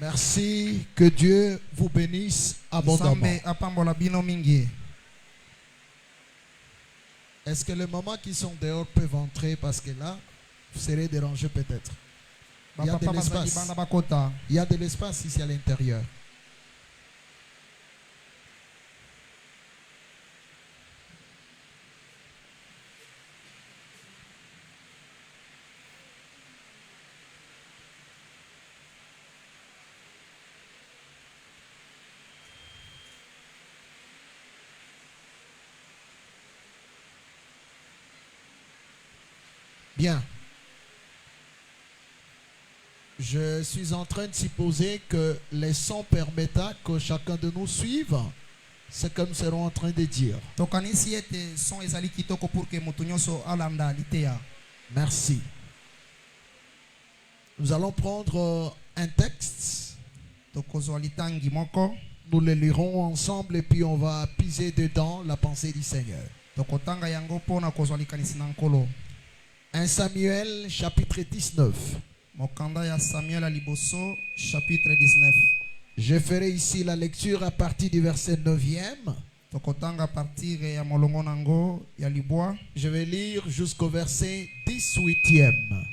Merci, que Dieu vous bénisse abondamment. Est-ce que les mamans qui sont dehors peuvent entrer parce que là, vous serez dérangés peut-être. Il y a de l'espace. Il y a de l'espace ici à l'intérieur. Bien. Je suis en train de supposer que les sons permettant que chacun de nous suive ce que nous serons en train de dire. Merci. Nous allons prendre un texte. Nous le lirons ensemble et puis on va piser dedans la pensée du Seigneur. 1 Samuel chapitre 19. Je ferai ici la lecture à partir du verset 9e. Je vais lire jusqu'au verset 18e.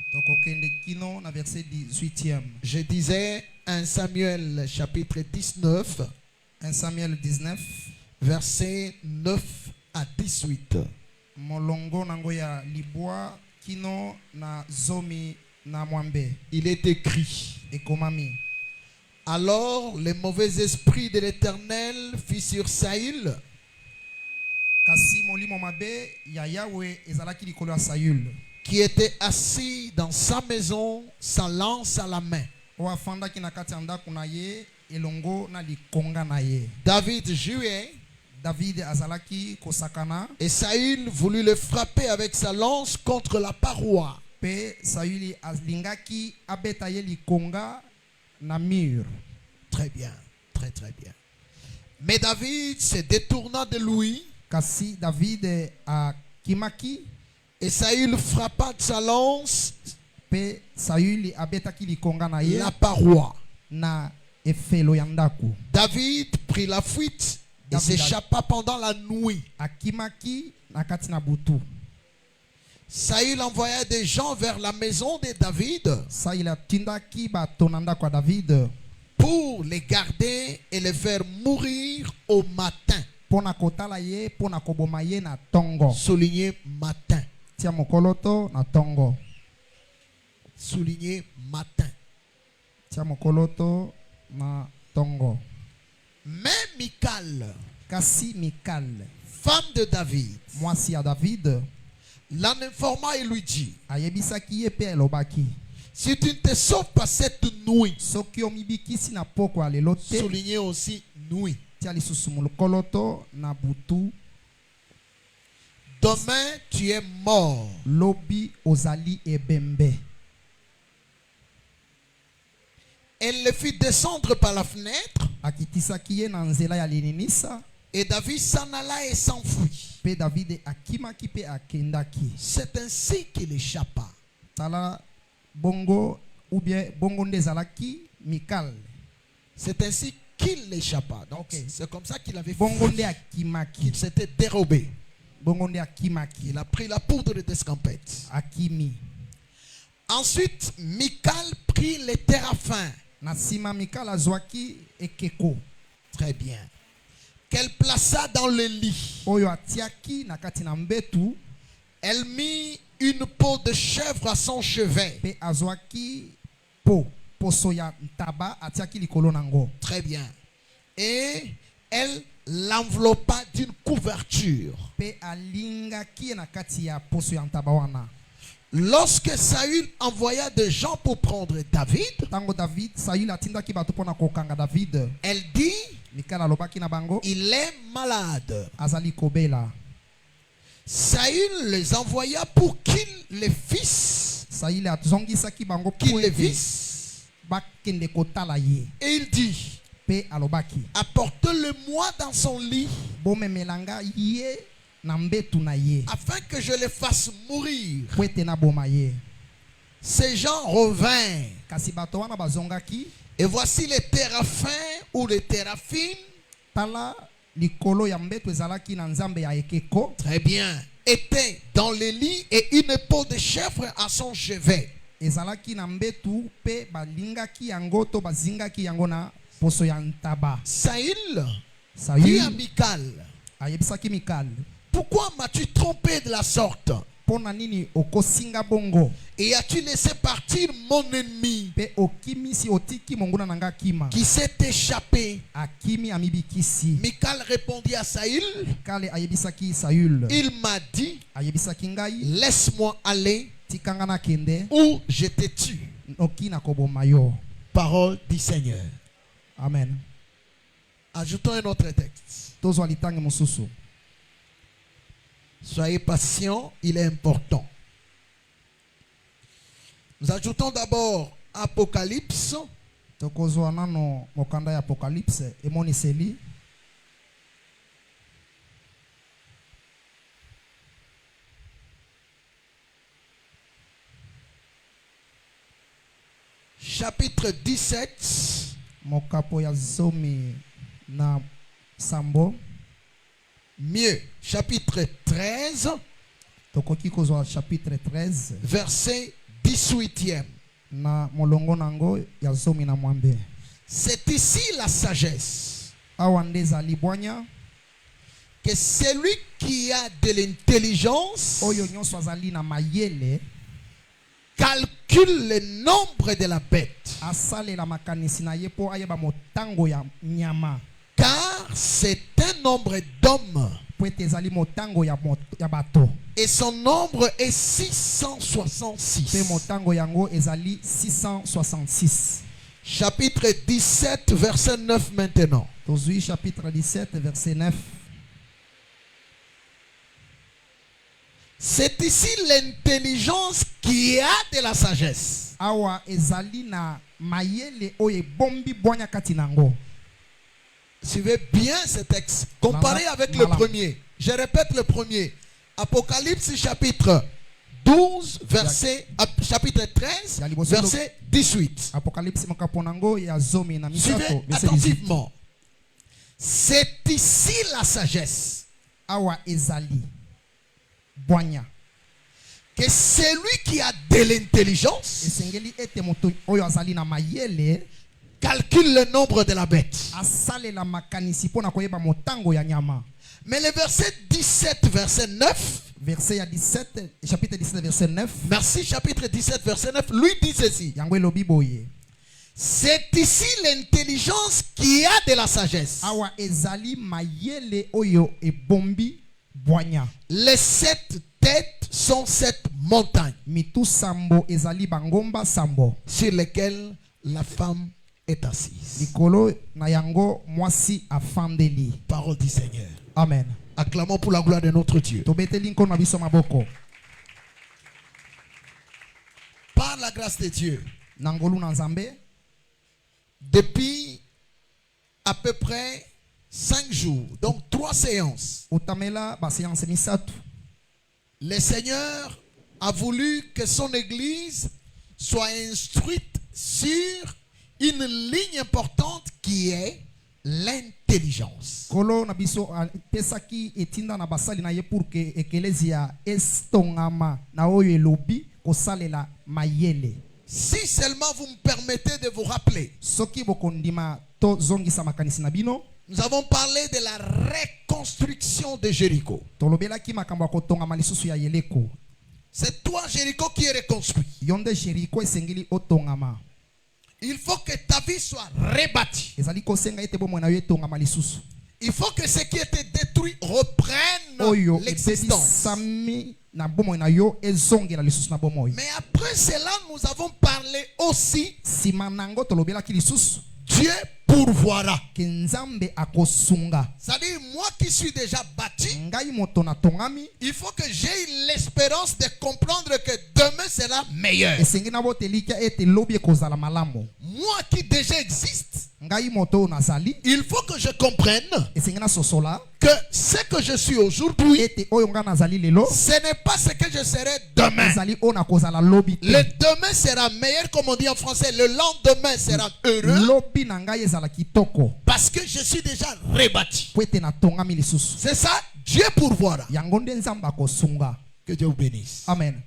Je disais 1 Samuel chapitre 19. 1 Samuel 19. Verset 9 à 18. Il est écrit. Alors le mauvais esprit de l'Éternel fit sur Saül, qui était assis dans sa maison, sa lance à la main. David jouait. Et Saül voulut le frapper avec sa lance contre la paroi. Très bien, très très bien. Mais David se détourna de lui. Et Saül frappa de sa lance la paroi. David prit la fuite et s'échappa pendant la nuit. Saül envoya des gens vers la maison de David pour les garder et les faire mourir au matin. Soulignez matin. Soulignez matin. Mais Michal, femme de David, l'en informa et lui dit: si tu ne te sauves pas cette nuit, soulignez aussi nuit, demain tu es mort. Elle le fit descendre par la fenêtre. Et David s'en alla et s'enfuit. C'est ainsi qu'il échappa. C'est ainsi qu'il échappa. Donc c'est comme ça qu'il avait fait. Il s'était dérobé. Il a pris la poudre d'escampette. Ensuite, Michal prit les téraphins. Très bien. Qu'elle plaça dans le lit. Elle mit une peau de chèvre à son chevet. Très bien. Et elle l'enveloppa d'une couverture. Lorsque Saül envoya des gens pour prendre David, elle dit: il est malade. Saül les envoya pour qu'ils les vissent. Et il dit: apporte-le-moi dans son lit, afin que je les fasse mourir. Ces gens revinrent Et voici les téraphins ou les téraphines. Tala likolo ya mbeto ezalaki na nzambe ya ekeko. Très bien. Était dans le lit et une peau de chèvre à son chevet. Ezalaki na mbetu pe balingaki yango to bazingaki yango na poso ya ntaba. Saül dit Saül à Michal, ayebisaki Mikal, pourquoi m'as-tu trompé de la sorte? pona nini okosinga bongo Et as-tu laissé partir mon ennemi pe okimisi otiki monguna nanga kima qui s'est échappé? akimi amibikisi. Michal répondit à Saül, Kale ayebisaki Saül, il m'a dit, ayebisaki ngai laisse-moi aller tikanga na kende ou je te tue. noki na koboma yo. Parole du Seigneur. Amen. Ajoutons un autre texte. Tozwa litangi mosusu. Soyez patient, il est important. Nous ajoutons d'abord Apocalypse. Tokozwa nano mokanda ya Apocalypse emoniseli Chapitre 17. mokapo ya zomi na sambo. Mieux, chapitre 13, Tokoki kozwa chapitre 13 verset 18e. na molongo nango ya zomi na mwambe. C'est ici la sagesse. Awa nde ezali bwanya Que celui qui a de l'intelligence oyo nyonso azali na mayele calcule le nombre de la bête. asalela makanisi na ye po ayeba motango ya nyama, Car c'est un nombre d'hommes. po ete ezali motango ya bato, Et son nombre est pe 666. motango yango ezali 666. Chapitre 17, verset 9 maintenant. Tozwi chapitre 17 verset 9. C'est ici l'intelligence qui a de la sagesse. Awa ezali na mayele oyo ebombi bwanya kati nango. Suivez bien ce texte. Comparez avec le premier. Je répète le premier. Apocalypse chapitre 12, chapitre 13, verset 18. Apocalypse mokapo nango ya zomi na misato Suivez verset 18. attentivement. C'est ici la sagesse. Awa ezali bwanya. Que celui qui a de l'intelligence Esengeli ete moto oyo azali na mayele calcule le nombre de la bête. asalela makanisi pona koyeba motango ya nyama. Mais le verset 17, verset 9, Verset ya 17, chapitre 17 verset 9. merci, chapitre 17, verset 9, lui dit ceci. Yango elobi boye. C'est ici l'intelligence qui a de la sagesse. Awa ezali mayele oyo ebombi bwanya. Les 7 têtes sont 7 montagnes Mitu sambo ezali bangomba sambo. sur lesquelles la femme est assise. Likolo na yango mwasi afandeli. Parole du Seigneur. Amen. Acclamons pour la gloire de notre Dieu. Tobeteli nkono na biso maboko. Par la grâce de Dieu, Nangolu na Nzambe, depuis à peu près 5 jours, donc 3 séances, utamela ba séance misatu. le Seigneur a voulu que son église soit instruite sur une ligne importante qui est l'intelligence. Kolo na biso pesaki etinda na basali na ye pour que ekelezia estongama na oyo elobi kosalela mayele. Si seulement vous me permettez de vous rappeler, Soki bokondima to zongisa makanisi na bino, nous avons parlé de la reconstruction de Jéricho. tolobelaki makambo ya kotongama lisusu ya Yeriko. C'est toi, Jéricho, qui est reconstruit. Yonde Jéricho esengeli otongama. Il faut que ta vie soit rebâtie. Ezali kosenga ete bomoi na yo etongama lisusu. Il faut que ce qui était détruit reprenne Oyo l'existence. sami na bomoi na yo ezongela lisusu na bomoi. Mais après cela, nous avons parlé aussi, Sima nango tolobelaki lisusu Dieu pourvoira. ke Nzambe akosunga. C'est-à-dire, moi qui suis déjà bâti, Ngai moto na tongami il faut que j'aie l'espérance de comprendre que demain sera meilleur. esengi na botelikia ete lobi ekozala malamu. Moi qui déjà existe, ngai moto nazali il faut que je comprenne esengi nasosola que ce que je suis aujourd'hui, ete oyo nga nazali lelo ce n'est pas ce que je serai demain. ezali oyo nakozala lobi te. Le demain sera meilleur, comme on dit en français. Le lendemain sera heureux. lobi na ngai ezala kitoko Parce que je suis déjà rebâti. po ete natongami lisusu. C'est ça, Dieu pourvoira. yango nde nzambe akosunga. Que Dieu vous bénisse. Amen.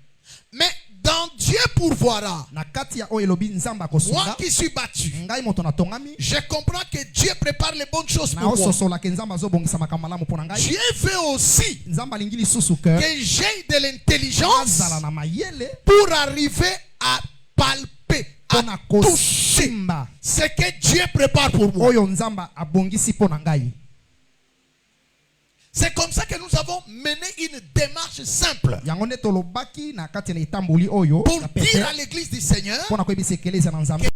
Mais dans Dieu pourvoira, na kati ya oyo elobi nzambe moi akosunga qui suis battu, ngai moto natongami je comprends que Dieu prépare les bonnes choses na pour moi. ososolaka nzambe azobongisa makambo malamu mpo na ngai. Dieu veut aussi nzambe alingi lisusu ke que j'ai de l'intelligence azala na mayele pour arriver à palper, mpo na à toucher kosimba ce que Dieu prépare pour moi. oyo nzambe abongisi mpo na ngai. C'est comme ça que nous avons mené une démarche simple yango nde tolobaki na kati na etamboli oyo pour ya dire pete à l'église du Seigneur mpo na koyebisa ekelezia na nzambe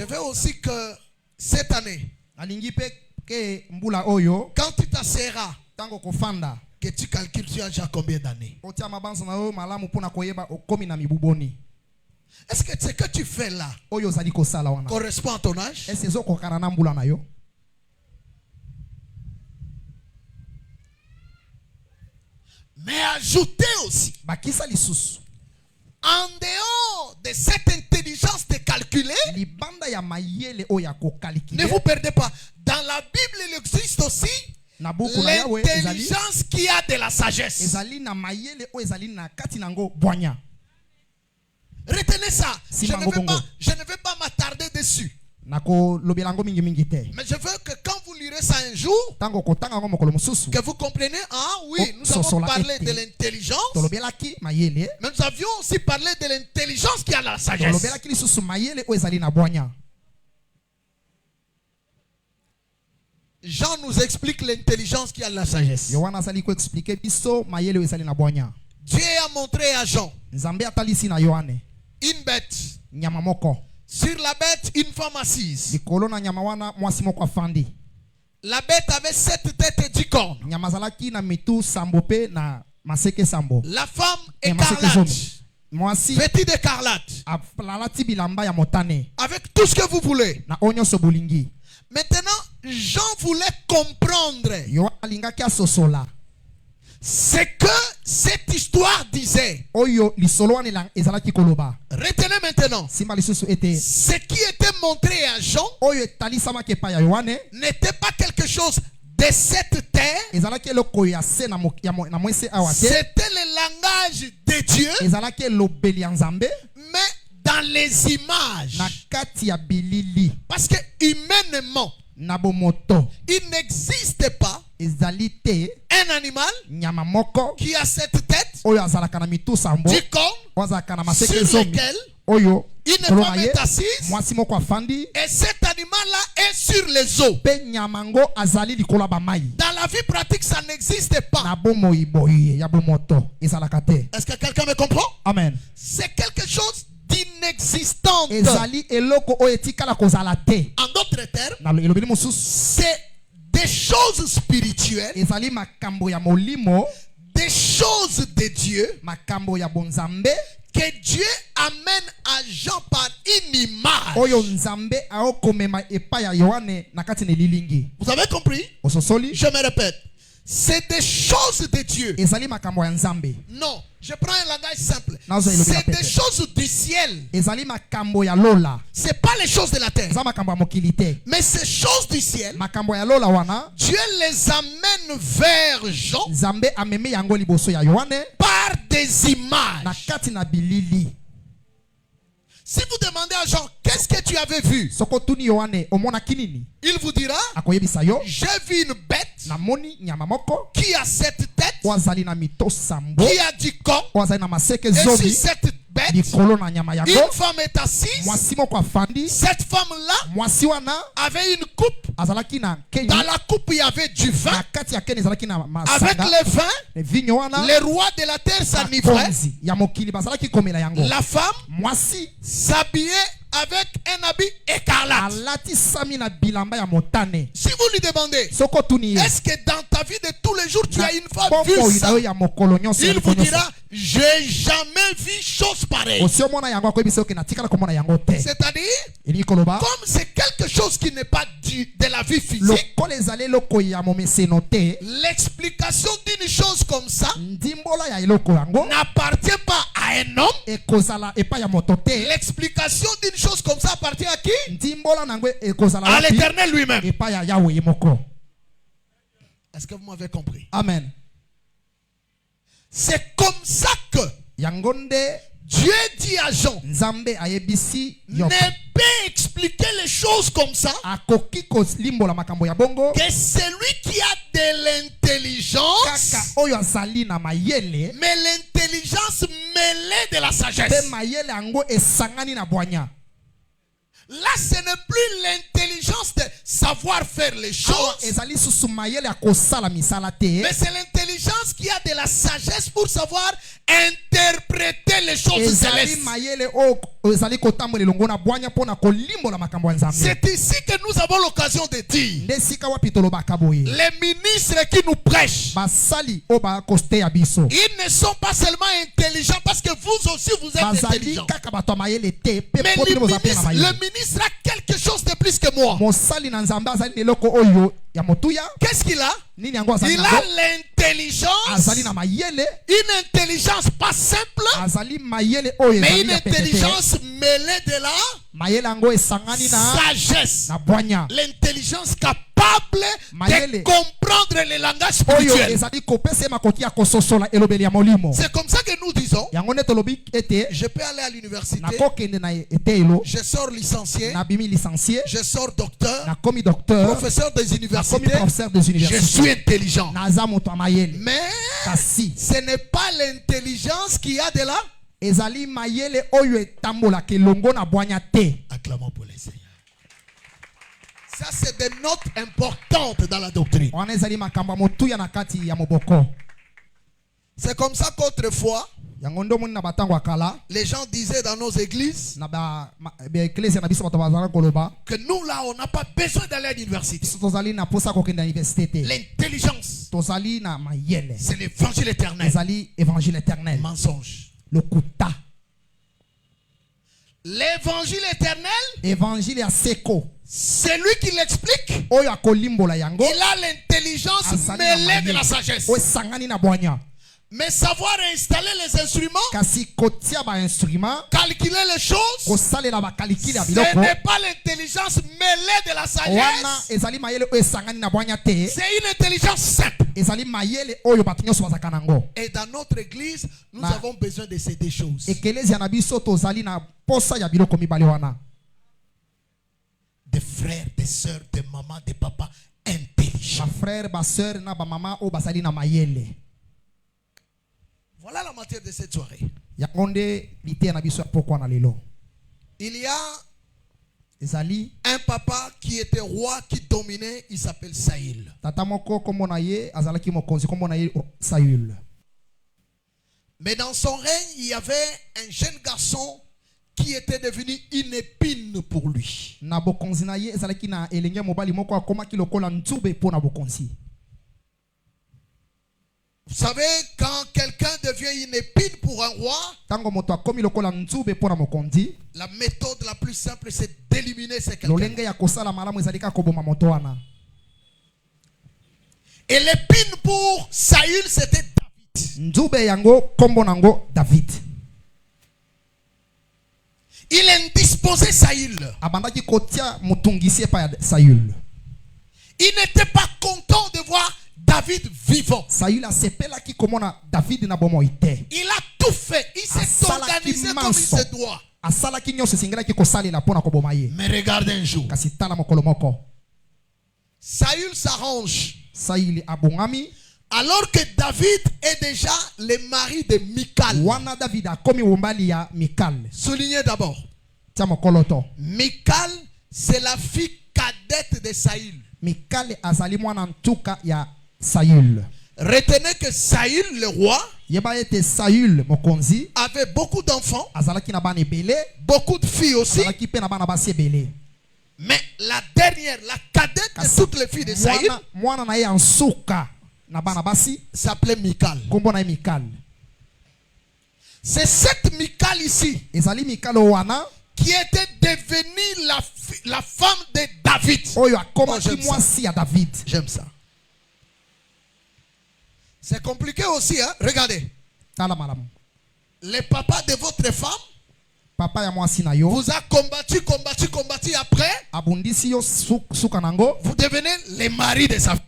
veux aussi que cette année, alingi pe ke mbula oyo quand tu t'asseras, tango kofanda que tu calcules tu as déjà combien d'années. otia mabanza na yo malamu pona koyeba okomi na mibuboni. Est-ce que ce que tu fais là Oyo zali kosala wana correspond à ton âge? est-ce zo kokana na mbula na yo? Mais ajoutez aussi, Bakisa lisusu en dehors de cette intelligence de calculer, libanda ya mayele oya ko ne calculer. vous perdez pas. Dans la Bible, il existe aussi Na buku na yawe ezali l'intelligence qui a de la sagesse. ezali na mayele o ezali na kati nango bwanya. Retenez ça. Si Je mango bongo. ne vais pas m'attarder dessus. Nako lobelango mingi mingi te. Mais je veux que quand vous lirez ça un jour, Tango kotanga ngo mokolo mususu. que vous compreniez, ah oui, Oh, nous avons sosola parlé ete. de l'intelligence, Tolobelaki mayele. mais nous avions aussi parlé de l'intelligence qui a la sagesse. Tolobelaki lisusu mayele o ezali na bwanya. Jean nous explique l'intelligence qui a la sagesse. Yohana azali ko expliquer biso mayele o ezali na bwanya. Dieu a montré à Jean Nzambe atalisi na Yohane une bête. nyama moko. Sur la bête, une femme assise. Likolo na nyama wana mwasi moko afandi. La bête avait 7 têtes et 10 cornes. Nyama zalaki na mitu sambo pe na maseke sambo. La femme Et maseke écarlate, zomi. Mwasi vêtue d'écarlate, alalati bilamba ya motane avec tout ce que vous voulez. na onyo sobulingi. Maintenant, Jean voulait comprendre Yo alingaki asosola. ce que cette histoire disait. Oyo lisolo wana ezalaki koloba. Retenez maintenant, Simba lisusu ete ce qui était montré à Jean oyo etalisamaki epai ya Yohane n'était pas quelque chose de cette terre. ezalaki eloko ya se na mwese awa te. C'était le langage de Dieu, Ezalaki elobeli ya Nzambe mais dans les images. na kati ya bilili Parce que humainement, na bomoto. il n'existe pas Ezali te un animal nyama moko qui a cette tête, oyo azalaka na mitu sambo 10 cornes, oyo azalaka na sur maseke zomi lesquelles oyo une kolo femme na ye est assise, mwasi moko afandi et cet animal-là est sur les eaux. pe nyama ngo azali likolo ya bamai. Dans la vie pratique, ça n'existe pas. Na bomoi boye ya bomoto ezalaka te. Est-ce que quelqu'un me comprend? Amen. C'est quelque chose d'inexistant. Ezali eloko oyo etikala kozala te. En d'autres termes, Na elobeli mosusu c'est des choses spirituelles, ezali makambo ya molimo, des choses de Dieu makambo ya bonzambe que Dieu amène à Jean par une image. oyo Nzambe aokomema epai ya Yohane na kati na lilingi. Vous avez compris? Ososoli Je me répète. C'est des choses de Dieu. ezali makambo ya Nzambe. Non, je prends un langage simple. Nazo elobi na C'est des pete. choses du ciel. Ezali makambo ya lola. C'est pas les choses de la terre. Eza makambo ya mokili te. Mais ces choses du ciel, Makambo ya lola wana Dieu les amène vers Jean Nzambe amemi yango liboso ya Yohane par des na images. kati na bilili. Si vous demandez à Jean, qu'est-ce que tu avais vu? Soko tuni Yohane omonaki nini? Il vous dira, Akoyebisa yo j'ai vu une bête namoni nyama moko qui a cette tête, oyo azali na mito sambo qui a du corps, oyo azali na maseke et sur zomi cette bête, likolo na nyama yango une femme est assise. mwasi moko afandi. Cette femme-là Mwasi wana avait une coupe. azalaki na keni Dans la coupe, il y avait du vin. na kati ya keni ezalaki na Avec masanga le vin, ne vinyo wana les rois de la terre s'enivraient. bakonzi ya mokili bazalaki komela yango. La femme Mwasi s'habillait avec un habit écarlate. alati sami na bilamba ya motane. Si vous lui demandez, Soko tuni ye est-ce que dans ta vie de tous les jours, tu as une femme bomoi vu na ça? yo ya mokolo nyonso ya Il vous mokolo nyonso. dira, j'ai jamais vu chose pareille. Osi omona yango akoyebisa oke natikala komona yango te. C'est-à-dire, Elingi koloba comme c'est quelque chose qui n'est pas de la vie physique, lokola ezali eloko ya momeseno te, l'explication d'une chose comme ça ndimbola ya eloko yango n'appartient pas à un homme. ekozala epai ya moto te. L'explication d'une chose comme ça appartient à qui? Ndimbola nango ekozala À wapi? l'Éternel lui-même. Epai ya Yahweh ye moko. Est-ce que vous m'avez compris? Amen. C'est comme ça que Yango nde Dieu dit à Jean, Nzambe ayebisi ne yo peut expliquer les choses comme ça akoki kolimbola makambo ya bongo que celui qui a de l'intelligence, kaka oyo azali na mayele mais l'intelligence mêlée de la pe sagesse. mayele yango esangani na bwanya. Là, ce n'est plus l'intelligence de savoir faire les Awa choses, ezali susu mayele ya kosala misala te, mais c'est l'intelligence qui a de la sagesse pour savoir interpréter les choses célestes. C'est ici que nous avons l'occasion de dire, les ministres qui nous prêchent, ils ne sont pas seulement intelligents parce que vous aussi vous êtes intelligents. Mais le ministre a quelque chose de plus que moi. Qu'est-ce qu'il a? Il a l'intelligence, une intelligence pas simple, mais une intelligence mêlée de la sagesse, l'intelligence capable de comprendre les langages spirituels. C'est comme ça que nous disons, je peux aller à l'université, je sors licencié, je sors docteur, professeur des universités, je suis intelligent. Mais ce n'est pas l'intelligence qui a de là. Acclamons pour les Seigneurs. Ça, c'est des notes importantes dans la doctrine. C'est comme ça qu'autrefois, les gens disaient dans nos églises que nous là, on n'a pas besoin d'aller à l'université. L'intelligence, c'est l'évangile éternel. Mensonge. L'évangile éternel, c'est lui qui l'explique. Il a l'intelligence mêlée de la sagesse. Mais savoir installer les instruments, calculer les choses, ce n'est pas l'intelligence mêlée de la sagesse. C'est une intelligence simple. Et dans notre église, nous avons besoin de ces deux choses. Des frères, des sœurs, des mamans, des papas intelligents. Voilà la matière de cette soirée. Il y a un papa qui était roi, qui dominait, il s'appelle Saül. Mais dans son règne, il y avait un jeune garçon qui était devenu une épine pour lui. Vous savez, quand quelqu'un devient une épine pour un roi, la méthode la plus simple, c'est d'éliminer ce quelqu'un. Et l'épine pour Saül, c'était David. Il indisposait Saül. Il n'était pas content de voir David vivant. Il a tout fait. Il s'est organisé comme il se doit. Mais regardez un jour, Saül s'arrange. Alors que David est déjà le mari de Michal. Soulignez d'abord, Michal, c'est la fille cadette de Saül. Retenez que Saül, le roi, avait beaucoup d'enfants, beaucoup de filles aussi. Mais la dernière, la cadette de toutes les filles de Saül, s'appelait Michal. C'est cette Michal ici qui était devenue la femme de David. J'aime ça. C'est compliqué aussi, hein? Regardez. Le papa de votre femme vous a combattu après. Vous devenez les maris de sa fille.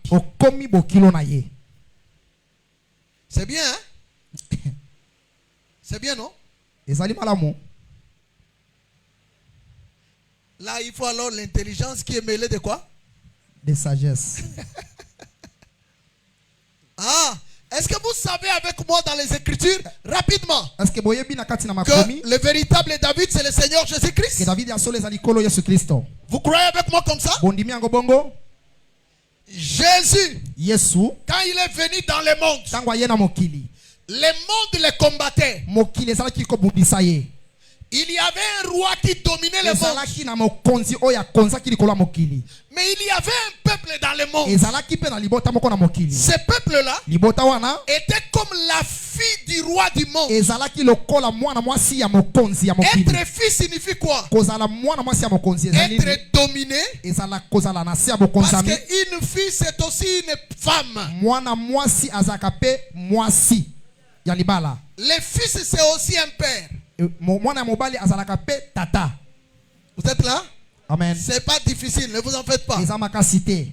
C'est bien, hein? C'est bien, non? Là, il faut alors l'intelligence qui est mêlée de quoi? De sagesse. Ah, est-ce que vous savez avec moi dans les Écritures, rapidement, que le véritable David, c'est le Seigneur Jésus-Christ? Vous croyez avec moi comme ça? Jésus, quand il est venu dans le monde, le monde les combattait. mokili ezalaki kobundisa ye. Il y avait un roi qui dominait le monde. ezalaki na mokonzi oyo akonzaki likolo ya mokili. Mais il y avait un peuple dans le monde. ezalaki pe na libota moko na mokili. Ce peuple-là libota wana était comme la fille du roi du monde. ezalaki lokola mwana mwasi ya mokonzi ya mokili. Être fille signifie quoi? kozala mwana mwasi ya mokonzi ezali nini? Être dominé. ezala kozala na se ya Parce bokonzami. qu'une fille c'est aussi une femme. mwana mwasi azalaka pe mwasi ya libala. Le fils c'est aussi un père. mwana ya mobali azalaka pe tata. Vous êtes là? Amen. C'est pas difficile, ne vous en faites pas. eza makasi te.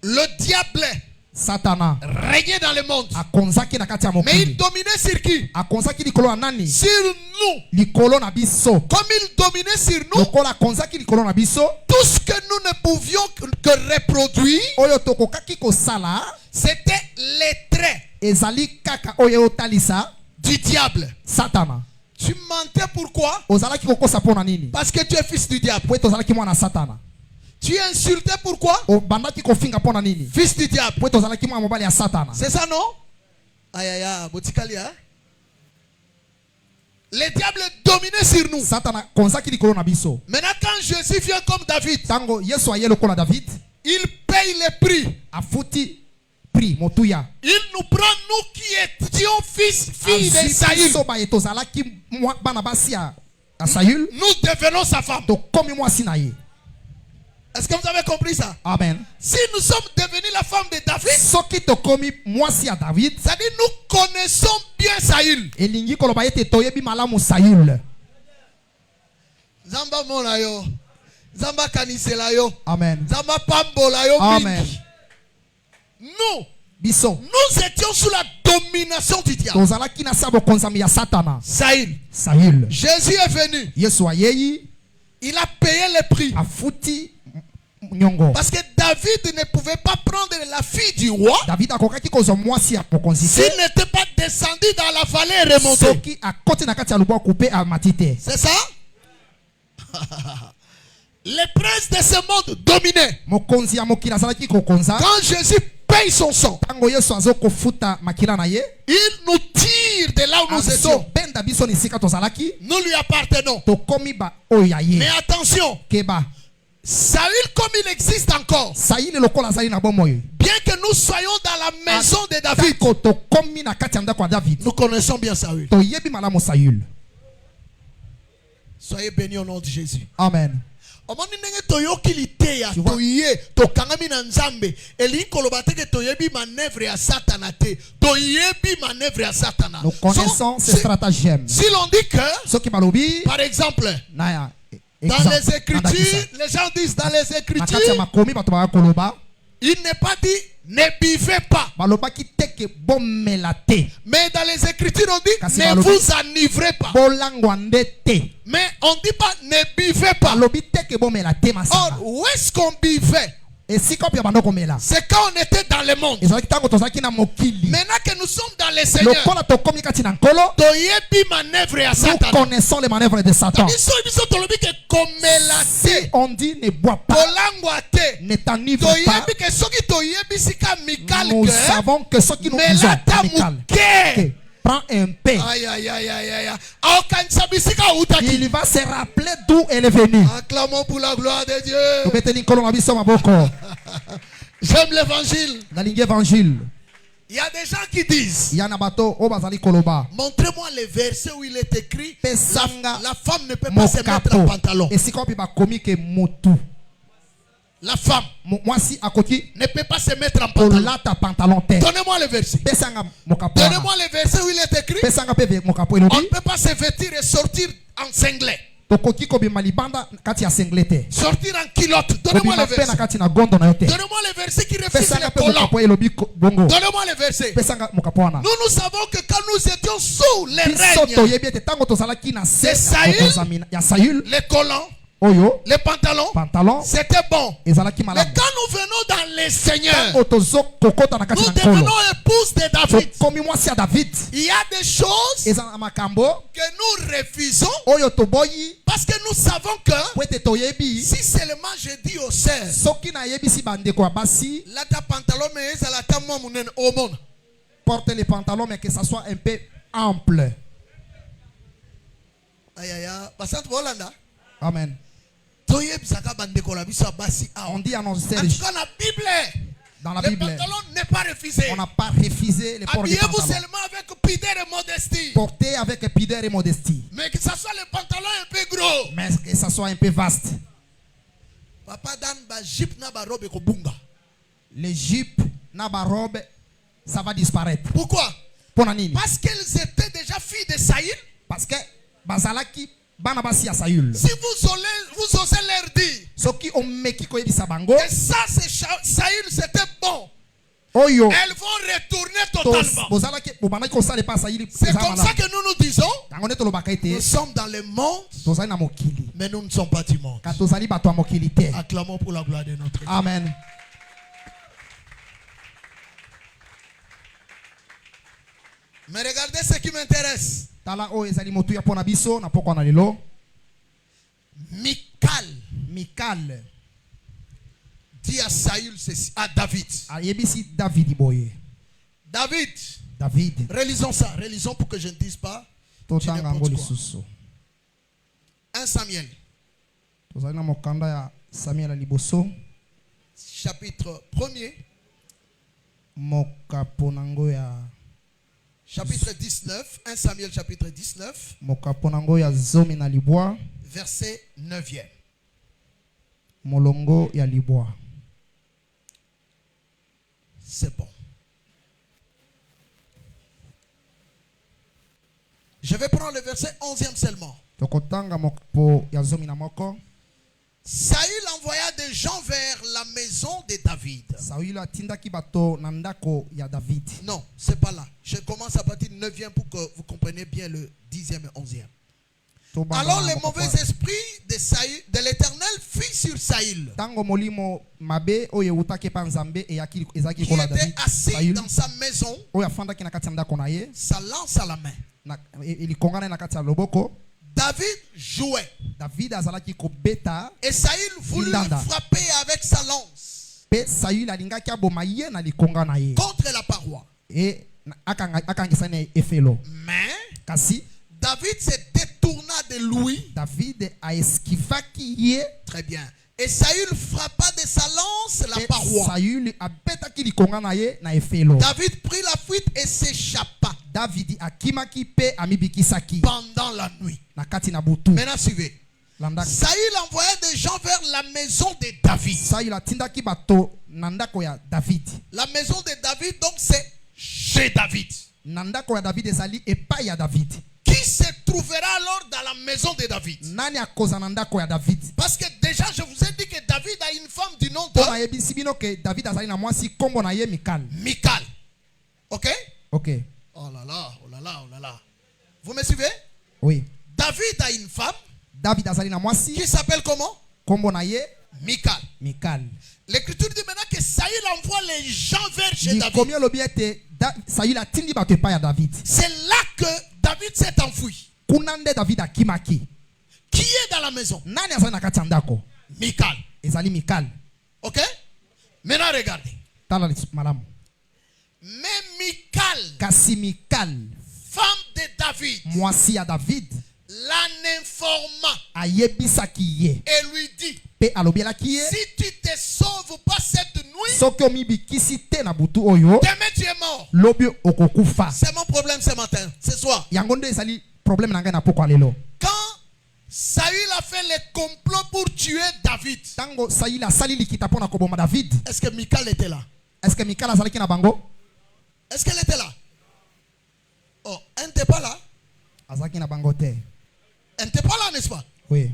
Le diable satana régnait dans le monde. akonzaki na kati ya Mais il mokili. dominait sur qui? akonzaki likolo ya nani? Sur nous. likolo na biso. Comme il dominait sur nous, lokola akonzaki likolo na biso, tout ce que nous ne pouvions que reproduire, oyo tokokaki kosala c'était les traits ezali kaka oyo otalisa du diable. satana. Tu mentais pourquoi? ozalaki kokosa pona nini? Parce que tu es fils du diable. po tozalaki mwana satana. Tu insultais pourquoi? obandaki kofinga pona nini? Fils du diable. po tozalaki mwana mobali ya satana. C'est ça, non? Aïe aïe aïe, botikali, hein? Le diable dominait sur nous. satana konzaki likolo na biso. Maintenant, quand Jésus vient comme David, tango yesu aye lokola David, il paye le prix. afuti prix motuya. Il nous prend, nous qui étions filles de Saül. so baye tozalaki bana basi ya Saül, Nous devenons sa femme. tokomi mwasi na ye. Est-ce que vous avez compris ça? Amen. Si nous sommes devenus la femme de David, soki tokomi mwasi ya David, c'est-à-dire nous connaissons bien Saül. elingi koloba ete toyebi malamu Saül. Zamba mona yo, Zamba kanisela yo, Amen. Zamba pambola yo. Amen. Nous, biso nous étions sous la domination du diable. tozalaki na sabo konzami ya satana. Saül. Saül. Jésus est venu. yesu ayei, Il a payé le prix. afuti nyongo. Parce que David ne pouvait pas prendre la fille du roi David akokaki kozwa mwasi ya mokonzi s'il te n'était pas descendu dans la vallée et remonté. soki akoti na kati ya lubwaku pe amati te. C'est ça? Les princes de ce monde dominaient. mokonzi ya mokili azalaki kokonza. Quand Jésus paye son sang, tango yesu azokofuta makila na ye, il nous tire de là où nous étions. azobenda biso na esika tozalaki, Nous lui appartenons. tokomi ba oyo ya ye. Mais attention, keba Saül, comme il existe encore, Saül lokola azali na bomoi, bien que nous soyons dans la maison de David, tango tokomi na kati ya ndako ya David, nous connaissons bien Saül. toyebi malamu Saül. Soyez bénis au nom de Jésus. Amen. Omoni ndenge toyoki liteya Tu vois? toye tokangami na nzambe elingi koloba te ke toyebi manœuvre ya satana te toyebi manœuvre ya satana. Nous connaissons ces stratagèmes. Si l'on dit que Soki balobi par exemple na ya dans exemple, les Écritures, andakisa. les gens disent dans les Na kati ya Écritures, makomi bato baka koloba, il n'est pas dit ne buvez pas. balobaki teke bomela te, Mais dans les Écritures on dit Kasi ne balobi- vous enivrez pas. bolangwa nde te. Mais on dit pas ne buvez pas. Balobi teke bomela te masanga. Or, où est-ce qu'on buvait? Esika opi ya bando komela. C'est quand on était dans le monde. ezalaki tango tozalaki na mokili. Maintenant que nous sommes dans le Seigneur, lokola tokomi kati na nkolo, toyebi manœuvre ya nous Satan. connaissons les manœuvres de Satan. Biso tolobi ke komela te, On dit ne bois pas, kolangwa te. ne t'enivre pas. Toyebi ke soki toyebi sika mikal Nous ke, savons que ce qui nous disons melata amical, muke. prend un paix. Aïe aïe aïe aïe aïe. Aokanisa bisika utaki. Il va se rappeler d'où elle est venue. Acclamons pour la gloire de Dieu. Tobeteli nkolo na biso maboko. J'aime l'évangile. Nalingi évangile. Il y a des gens qui disent, Ya na bato o bazali koloba. montrez-moi les versets où il est écrit Pesanga la femme ne peut pas se mettre en mokapo. pantalon. Esika opi bakomi ke mutu. La femme Mwasi akoki ne peut pas se mettre en pantalon. kolata pantalon te. Donnez-moi le verset. Pesanga mokapo. wana. Donnez-moi le verset où il est écrit Pesanga pe mokapo on ne elobi. peut pas se vêtir et sortir en singlet. Tokoki kobima libanda kati ya senglete. Sortir en culotte. Donnez-moi Kobima le pe na verset. kati na gondo na yo te. Donnez-moi le verset qui refuse Pesanga les pe collants. mokapo elobi bongo. Donnez-moi le verset. Pesanga mokapo wana. Nous savons que quand nous étions sous les Biso règnes, toyebi ete tango tozalaki na se ya Saül les collants, oyo les pantalons, pantalon c'était bon. ezalaki Mais malamu. quand nous venons dans les seigneurs, Tango tozo kokota na kati nous na nkolo. devenons épouses de David. Tokomi mwasi ya David. Il y a des choses Eza na makambo que nous refusons oyo toboyi parce que nous savons que po ete toyebi si seulement je dis aux sœurs, soki nayebisi bandeko ya basi lata pantalon mais ezala ta mwa munene omona. porte les pantalons, mais que ça soit un peu ample. Aïe aïe aïe. Basant Volanda. Amen. On On dit à nos en sœurs, tout cas, la Bible, dans la le Bible, pantalon n'est pas refusé. on n'a pas refusé les ports de Habillez-vous pantalons. seulement avec pudeur et modestie. Portez avec pudeur et modestie. Mais que ça soit le pantalon un peu gros. Mais que ça soit un peu vaste. Papa Dan ba jip na ba robe ko bunga. Les jupes, naba robe, ça va disparaître. Pourquoi? Pour la nini? Parce qu'elles étaient déjà filles de Saïl. Parce que bazalaki banabasi ya Saül. Si vous osez leur dire Soki omeki ko yebisa bango. que ça c'est Saïl, c'était bon. Oyo. Elles vont retourner totalement. Bozalaki bobanaki ko sale pa Saül. C'est comme ça que nous nous disons. Tangone to lobaka ete. Nous sommes dans le monde, Tozali na mokili. mais nous ne sommes pas du monde. Ka tozali bato ya mokili te. Acclamons pour la gloire de notre Dieu. Amen. Mais regardez ce qui m'intéresse. Tala o ezali motu ya pona biso na poko na lelo. Mikal dit à Saül ceci, à David. ayebisi David boye. David. Relisons ça. Relisons pour que je ne dise pas. Totanga ngo lisusu. 1 Samuel. Tozali na mokanda ya Samuel liboso. Chapitre 1er. Mokaponango ya chapitre 19. 1 Samuel chapitre 19. Mokaponango ya zomi na libwa. Verset 9e. Molongo ya libwa. C'est bon. Je vais prendre le verset 11e seulement. Tokotanga mokpo ya zomi na moko. Saül envoya des gens vers la maison de David. Saül atindaki bato na ndako ya David. Non, c'est pas là. Je commence à partir du 9e pour que vous compreniez bien le 10e et 11e. Alors le mauvais esprit de l'Éternel fit sur Saül, Tango molimo mabe oye utake pa nzambe eyaki ezaki qui kola était David. assis dans sa maison, Oya fandaki na kati ya ndako na ye. sa lance à la main. Na ilikongana na kati ya loboko. David jouait. David azalaki kobeta. Et Saül voulut le frapper avec sa lance. Pe Saül alingaki aboma ye na likonga na ye. Contre la paroi. Et akangisa na efelo. Mais kasi David se détourna de lui. David a esquivaki ye. Très bien. Et Saül frappa de sa lance la paroi. Saül abetaki likonga na ye na efelo. David prit la fuite et s'échappa. David akimaki pe amibikisaki. Pendant la nuit. Na kati na butu. Maintenant suivez. Saül envoya des gens vers la maison de David. Saül atindaki bato na ndako ya David. La maison de David donc c'est chez David. Na ndako ya David ezali epai ya David. Qui se trouvera alors dans la maison de David? Nani akoza na ndako ya David? Parce que déjà je vous ai dit que David a une femme du nom de Pona yebisi bino ke David azali na mwasi kombo na ye Mikal. Mikal. OK? OK. Oh là là, oh là là, oh là là. Vous me suivez? Oui. David a une femme. David azali na mwasi. Qui s'appelle comment? Kombo na ye Mikal. Mikal. L'Écriture dit maintenant que Saül envoie les gens vers chez David. Combien lobiete Saül atindi bato epai ya David. C'est là que David s'est enfui. Kunande David akimaki. Qui est dans la maison? Nani azali na kati ya ndako? Mikal. Ezali Mikal. OK? Maintenant regardez. Tala malamu. Mais Mikal, kasi Mikal, femme de David, mwasi ya David, l'en informa ayebisaki ye et lui dit, pe alobielaki ye, si tu te sauves pas cette nuit, soki omibikisi te na butu oyo, demain tu es mort. lobi okokufa. C'est mon problème ce matin, ce soir. Yango nde ezali problème na ngai na poko lelo. Quand Saül a fait le complot pour tuer David, tango Saül asali likita pona koboma David, est-ce que Mikal était là? Est-ce que Mikal azalaki na bango? Est-ce qu'elle était là? Oh, elle n'était pas là. Azalaki na bango te. Elle n'était pas là, n'est-ce pas? Oui.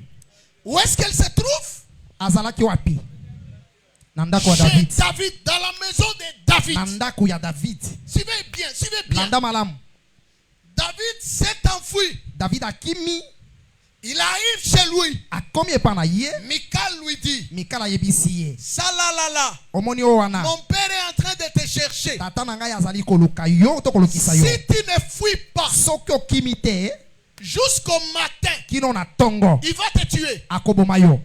Où est-ce qu'elle se trouve? Azalaki wapi? Na ndako ya Chez David. David, dans la maison de David. Na ndako ya David. Suivez bien, suivez bien. Landa malam. David s'est enfui. David akimi. Il arrive chez lui. Akomi epa na ye. Mikal lui dit, Mikal ayebisi ye. Salalala, Omoni o wana. mon père est en train de te chercher. Tata na ngai azali koluka yo to kolukisa yo. Si tu ne fuis pas soki okimi te jusqu'au matin, kino na tongo il va te tuer. akoboma yo.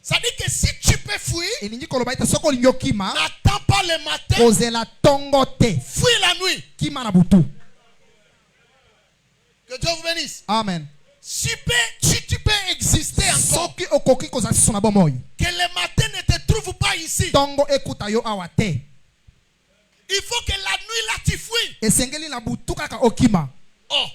Ça dit que si tu peux fuir, elingi koloba ete soki olingi okima, n'attends pas pas le matin, kozela tongo te fuis la nuit. kima na butu. Que Dieu vous bénisse. Amen. Si tu peux exister encore, Soki okoki kozala lisusu na bomoi, que le matin ne te trouve pas ici, tongo ekuta yo awa te, il faut que la nuit là tu fuis. esengeli na butu kaka okima. Oh,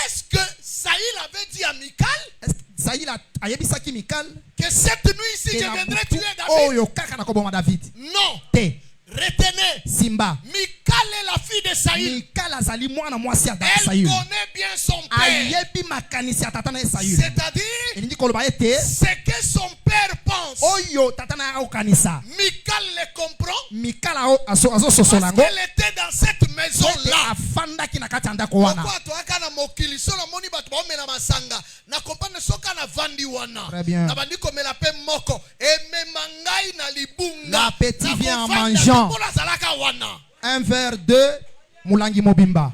est-ce que Saïl avait dit à Michal Saïl ayebisaki Mikal que cette nuit ici ke je na viendrai butu tuer David? oyo kaka na koboma David Non. te. Retenez, Simba Michal est la fille de Saïl. Mikal azali mwana mwasi ya Elle Saïl, connaît bien son père. ayebi makanisi ya tata na ye Saïl. C'est-à-dire, elingi koloba ete ce que son père pense, oyo tata na ye akokanisa, Michal le comprend. Mikal azososola Parce yango qu'elle était dans cette maison-là. afandaki na kati ya ndako wana. Pourquoi toi kana mokili solo moni bato ba omela masanga na comprendre soka na vandi wana Très bien. na bandi komela pe moko ememangai na libunga L'appétit vient en kofanda mangeant. mpola zalaka wana. Un verre de mulangi mobimba.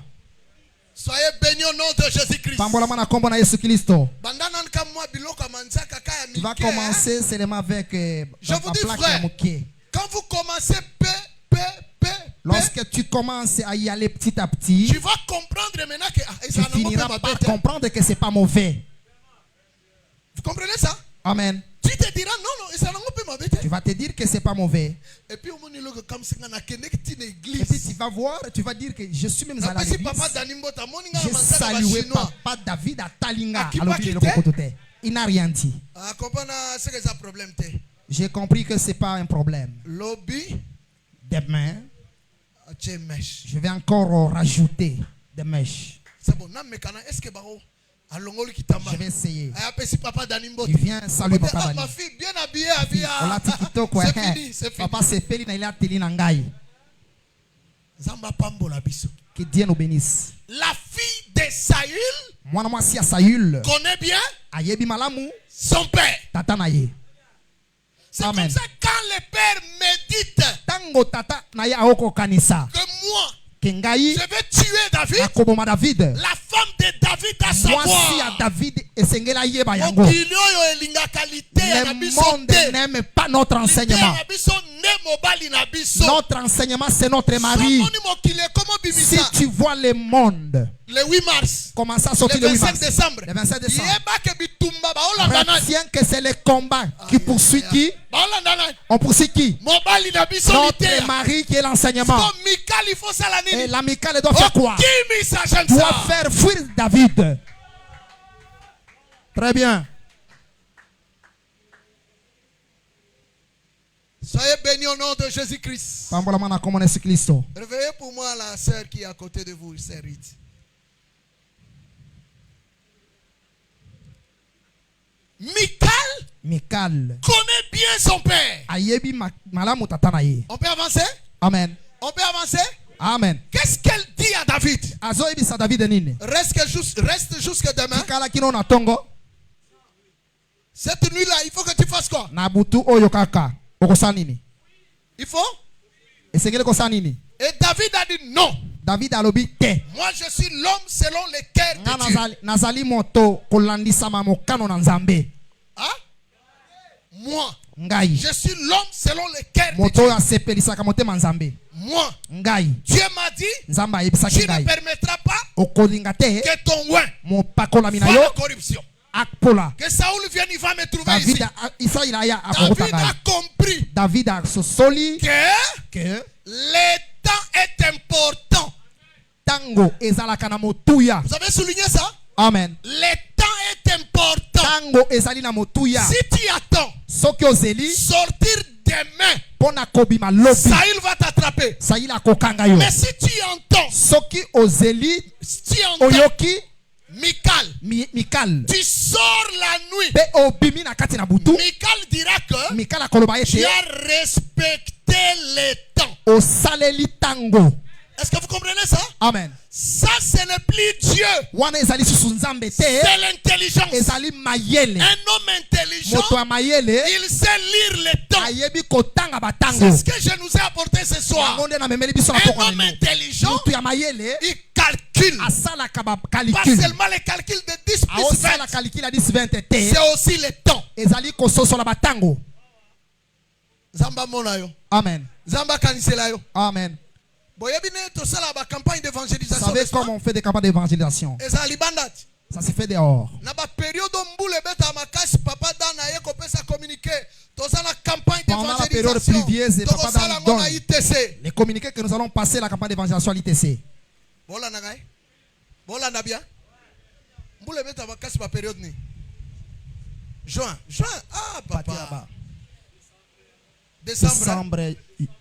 Soyez bénis au nom de Jésus-Christ. Pambolama na kombo na Yesu Kristo. Bandana nka mwa biloko manzaka kaya Tu vas mike. commencer seulement avec Je vous dis, plaque ya frère, moke. Quand vous commencez Lorsque tu commences à y aller petit à petit, tu vas comprendre maintenant que tu finiras par comprendre que c'est pas mauvais. Vous comprenez ça? Amen. Tu te diras non, ça n'a pas mauvais. Tu vas te dire que c'est pas mauvais. Et puis au moins il y comme si on a une église. Et puis tu vas voir, tu vas dire que je suis même à l'église. J'ai salué papa David à Talinga. Il n'a rien dit. J'ai compris que c'est pas un problème. Demain, je vais encore rajouter des mèches. C'est bon. Je vais essayer. Tu viens saluer papa Dani. Ma fille bien habillée. C'est fini, c'est fini. Papa Sepeli na ila teli na ngai. Que Dieu nous bénisse. La fille de Saül Mwana mwasi ya Saül connaît bien ayebi malamu son père. tata na ye. C'est comme ça quand le père médite Tango tata na ye aoko kanisa que moi kengai je vais tuer David, akoboma David. la femme de David a savoir. Mwasi ya David esengela yeba yango. Le monde n'aime pas notre enseignement. Notre enseignement, c'est notre mari. Si tu vois le monde, le 8 mars, comment ça sortir le 8 mars, décembre, le 27 décembre, retiens que c'est le combat qui poursuit qui? On poursuit qui? Notre mari qui est l'enseignement. Et l'amical doit faire quoi? Doit faire fuir David. Très bien. Soyez bénis au nom de Jésus-Christ. Réveillez pour moi la sœur qui est à côté de vous, sœur Rite. Michal connaît bien son père. On peut avancer? Amen. On peut avancer? Amen. Qu'est-ce qu'elle dit à David? Reste jusque demain. Cette nuit-là, il faut que tu fasses quoi? Il faut? Et David a dit non. David a dit moi je suis l'homme selon le cœur de Dieu. Hein? Moi je suis l'homme selon le cœur de Dieu. Moi Dieu m'a dit tu ne permettras pas que ton oin soit la corruption. Que Saoul vienne, il va me trouver ici. David a compris que le temps est important. Vous avez souligné ça? Amen. Le temps est important. Si tu attends sortir demain, Saïl va t'attraper. Mais si tu entends, Michal, tu sors la nuit. Michal dira que tu as respecté le temps. Est-ce que vous comprenez ça? Amen. Ça, ce n'est plus Dieu. C'est l'intelligence. Un homme intelligent, il sait lire le temps. C'est ce que je nous ai apporté ce soir. Un homme intelligent, il calcule. Pas seulement le calcul de 10 plus 20. C'est aussi le temps. Vous Amen. Amen. Vous savez comment on fait des campagnes d'évangélisation? Ça se fait dehors. Pendant la période pluvieuse, et Papa Dan donne les communiqués que nous allons passer la campagne d'évangélisation à l'ITC. Juin, ah papa. Décembre,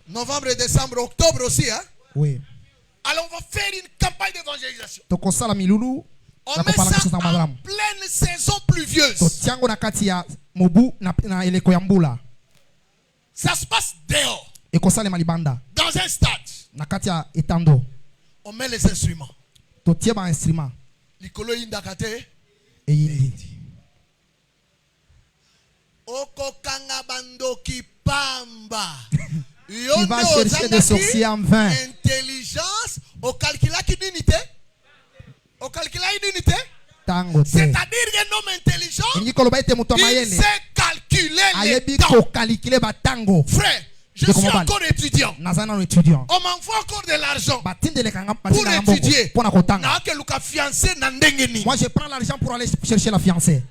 novembre, décembre, octobre aussi, hein? Oui. Alors on va faire une campagne d'évangélisation. On met ça en pleine saison pluvieuse. Ça se passe dehors. Dans un stade. On met les instruments. Likolo indakate. Oko kanga bandoki pamba. Il va chercher des sorciers en vain. Intelligence. Au calcula qui d'unité. Au calcula une unité. C'est-à-dire qu'un homme intelligent, il sait calculer les temps. Frère, je suis encore étudiant. On m'envoie encore de l'argent pour étudier. Moi, je prends l'argent pour aller chercher la fiancée.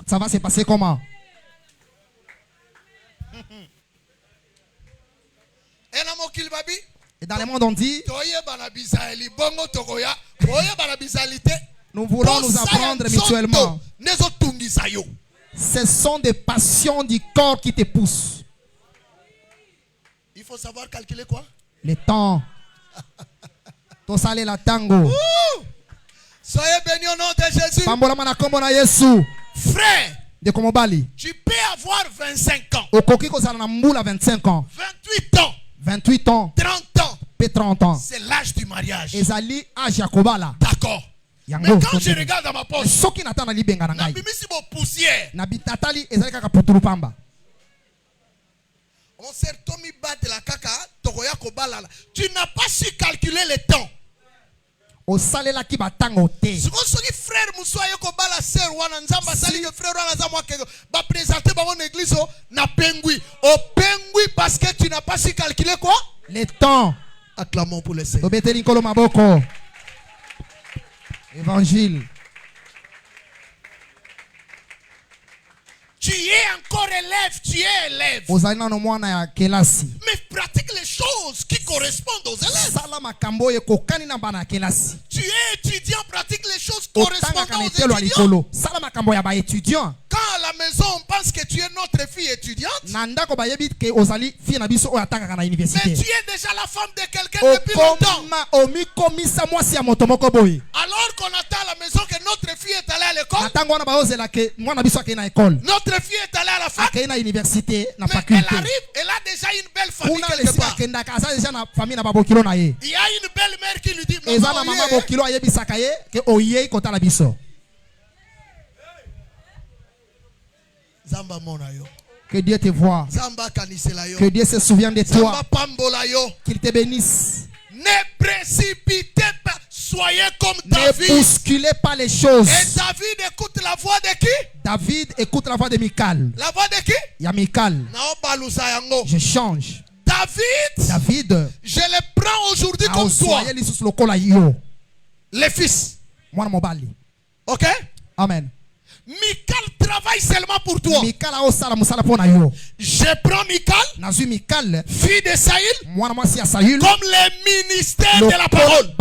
Ça va se passer comment? Et dans le monde on dit, nous voulons nous apprendre mutuellement. Ce sont des passions du corps qui te poussent. Il faut savoir calculer quoi? Le temps. Ton salé la tango. Soyez bénis au nom de Jésus. Frère, tu peux avoir 25 ans. 28 ans. 28 ans. 30 ans. 30 ans. C'est l'âge du mariage. D'accord. Mais quand je regarde dans ma poche, on sert Tommy Bat la kaka, Togoya Kobala. Tu n'as pas su calculer le temps. Au salela qui va tango te. Si frère Moussoye Kobala sœur wana nzamba sali que frère wana za mwake ba présenter ba mon église na pengui. Au pengui parce que tu n'as pas su calculer quoi? Le temps. Acclamons pour le Seigneur. Évangile. Tu es encore élève, tu es élève. Mais pratique les choses qui correspondent aux élèves. Tu es étudiant, pratique les choses correspondant aux étudiants. Quand à la maison on pense que tu es notre fille étudiante, mais tu es déjà la femme de quelqu'un depuis longtemps. Alors qu'on attend à la maison que notre fille est allée à l'école, notre fille est allée à la fac, mais elle arrive, elle a déjà une belle famille quelque part. Il y a une belle mère qui lui dit que Dieu te voie, que Dieu se souvienne de toi, qu'il te bénisse. Ne précipitez pas, soyez comme David. Ne bousculez pas les choses. Et David écoute la voix de qui? David écoute la voix de Michal. La voix de qui? Il y a Michal. Je change. David, je le prends aujourd'hui comme toi. Les fils. Ok? Amen. Michal travaille seulement pour toi. Je prends Michal, fille de Saïl, comme le ministère de la parole.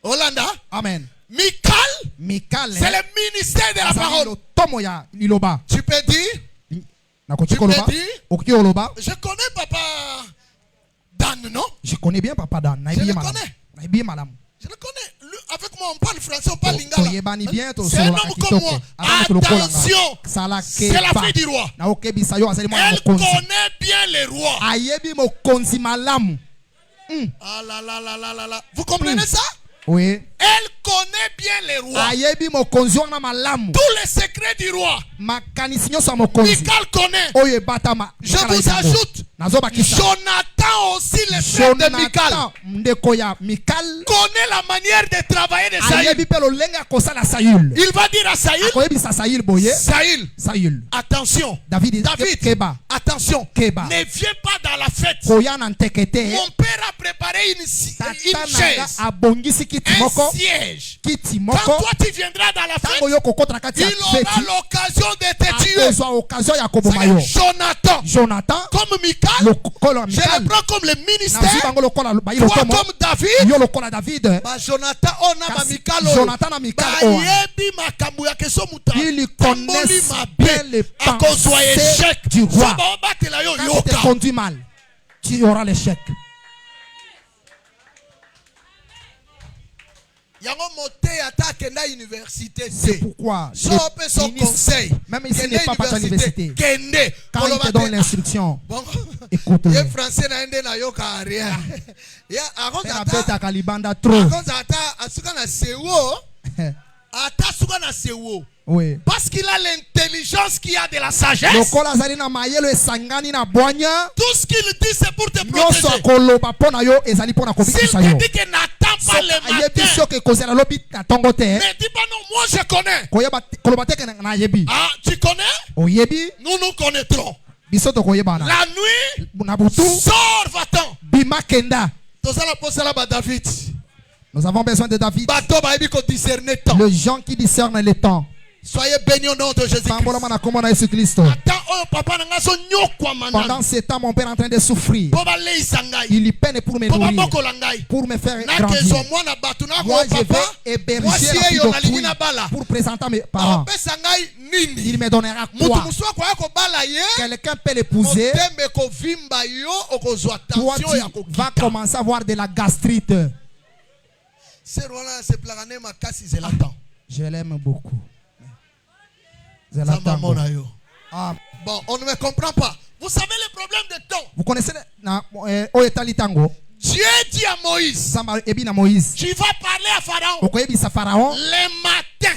Hollanda. Amen. Michal, c'est le ministère de la parole. Tu peux dire? Je connais Papa Dan, non? Je connais bien Papa Dan. Je le connais. Je le connais. Lui, avec moi, on parle français, on parle lingala. C'est un homme comme moi. Attention, c'est la fille du roi. Elle connaît bien les rois. Ah là là là là là là. Vous comprenez ça? Oui. Elle connaît bien les rois. Tous les secrets du roi. Michal connaît. Je vous ajoute Jonathan aussi, le frère de Michal, connaît la manière de travailler de Saül. Il va dire à Saül, attention, David, attention, ne viens pas dans la fête. Mon père a préparé une chaise, un siège. Quand toi tu viendras dans la fête, il aura l'occasion de te tuer. Jonathan, comme Michal, je le prends comme le ministère. Toi comme David, Jonathan, il connaît bien les pensées du roi. Quand tu te conduis mal, tu auras l'échec. C'est pourquoi conseil, même s'il n'est pas à l'université, quand il te donne l'instruction, écoute-le. Oui. Parce qu'il a l'intelligence qui a de la sagesse. Tout ce qu'il dit c'est pour te protéger. S'il te dit que n'attends pas le matin, mais dis pas non, moi je connais. Ah, tu connais? Nous nous connaîtrons. La nuit, sors, va-t'en. Nous avons besoin de David. Le gens qui discernent les temps. Soyez bénis au nom de Jésus-Christ. Pendant ce temps, mon père est en train de souffrir. Il y peine pour me nourrir, pour me faire grandir. Moi, je vais héberger la fille d'autrui pour présenter mes parents. Il me donnera quoi? Quelqu'un peut l'épouser. Toi, tu vas commencer à avoir de la gastrite. Je l'aime beaucoup. Ah. Bon, on ne me comprend pas. Vous savez le problème de temps. Vous connaissez Dieu dit à Moïse, tu vas parler à Pharaon le matin.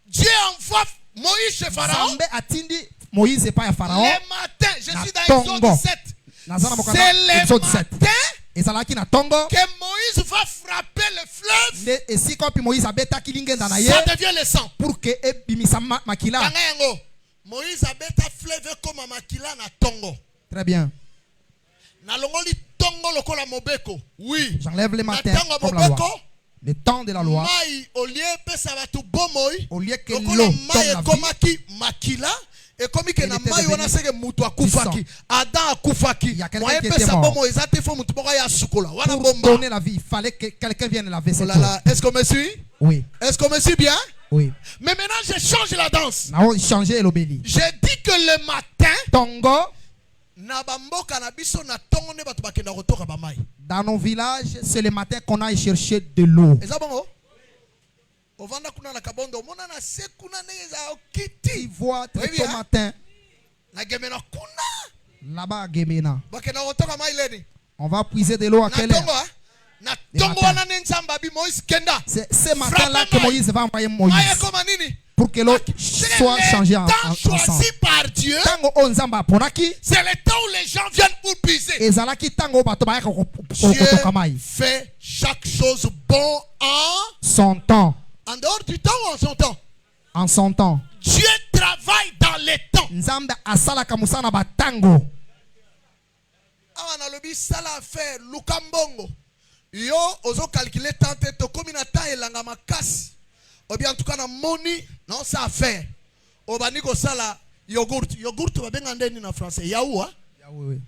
Dieu envoie Moïse chez Pharaon le matin. Je suis dans Exode 7. C'est le matin que Moïse va frapper le fleuve. Ça devient le sang. Moïse a bêta fleuve comme makila na tongo. Très bien. Oui. J'enlève les matins comme la loi. Le temps de la loi. Au lieu que l'eau tombe la vie. Et comme il y a quelqu'un qui était mort. Pour donner la vie, il fallait que quelqu'un vienne laver cette eau. Est-ce qu'on me suit? Oui. Est-ce qu'on me suit bien? Oui. Mais maintenant, je change la danse. J'ai dit que le matin, Tongo, dans nos villages, c'est le matin qu'on a cherché de l'eau. Tu vois très tôt matin. Là-bas à Gemena. On va puiser de l'eau à quelle heure? C'est ce matin-là que Moïse va envoyer Moïse. Pour que l'eau soit changée en sang. Par Dieu, c'est le temps où les gens viennent pour puiser. Dieu fait chaque chose bon en son temps. En dehors du temps ou en son temps? En son temps. Dieu travaille dans les temps. Awa na lobi sala affaire lukambongo. Yo ozo calculer tant to comme na temps elanga makasi. Ou bien en tout cas na moni non ça affaire. Obani ko sala yogurt. Yogurt va benga ndeni na français. Yaou hein? Yaou oui.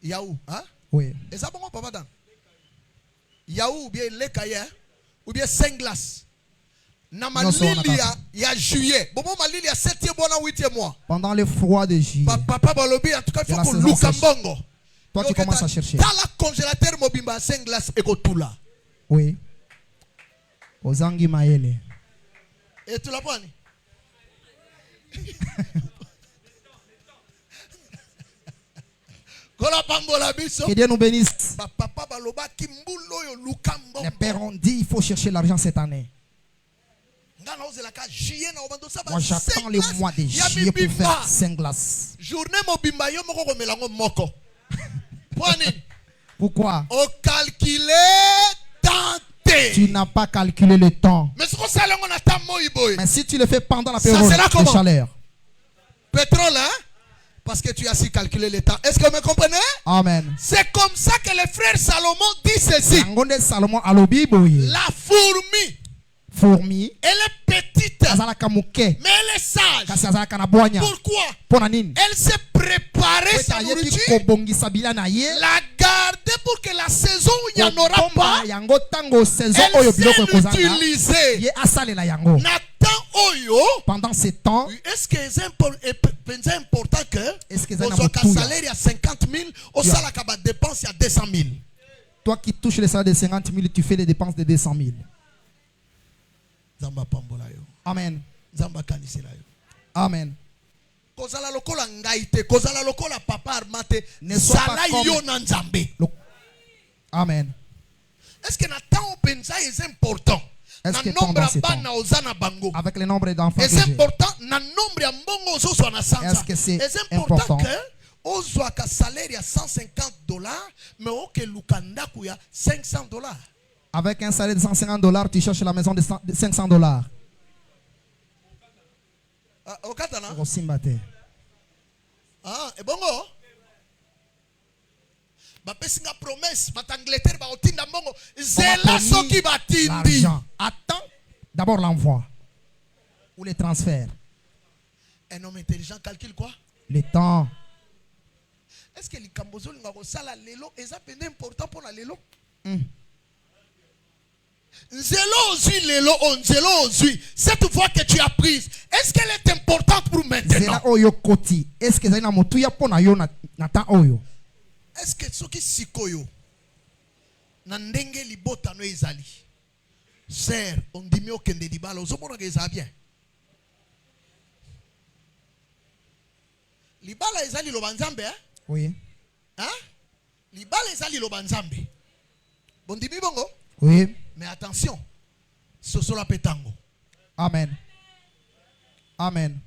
Yaou hein? Oui. Et ça bon papa dan. Yaou ou bien lait caillé ou bien 5 glaces. Na malili ya juillet. Bon malili ya 7e mois na 8e mois. Pendant le froid de juillet. Papa balobi en tout cas il faut que lukambongo. Toi tu commences à chercher. Dans la congélateur mobimba 5 glaces et tout oui. Ozangi maele. Et tu l'as pas? Que Dieu nous bénisse. Les pères ont dit il faut chercher l'argent cette année. Moi j'attends le mois de juillet pour faire 5 glaces. Pourquoi? Tu n'as pas calculé le temps. Mais si tu le fais pendant la période de chaleur. Pétrole, hein? Parce que tu as su calculer le temps. Est-ce que vous me comprenez? Amen. C'est comme ça que le frère Salomon dit ceci. La fourmi, elle est petite, mais elle est sage. Pourquoi? Elle s'est préparée sa nourriture, la garder pour que la saison où il n'y en aura pas, elle s'est utilisée. Pendant ce temps, est-ce que c'est important que votre salaire à 50 000, au salaire à dépense à 200 000? Toi qui touches le salaire de 50 000, tu fais les dépenses de 200 000. Amen. Amen. Ne sois pas comme... Amen. Est-ce que c'est important? Est-ce que pendant ce temps, avec le nombre d'enfants que j'ai, est-ce que c'est important que salaire à $150, mais que lukanda kuya $500? Avec un salaire de $150, tu cherches la maison de $500. Ah, et bongo. Attends d'abord l'envoi ou les transferts. Un homme intelligent calcule quoi? Le temps. Est-ce que les Cambozos sala lelo est important pour la lelo? Cette voix que tu as prise, est-ce qu'elle est importante pour maintenant? Est-ce que est-ce que ce qui sikoyo nandenge libota no ezali sir on dit mieux que des libala ozomona que ça bien libala ezali lo banzambe hein? Oui. Hein? Libala ezali lo banzambe. Bon dit bongo? Oui. Mais attention, ce sera pétango. Amen. Amen.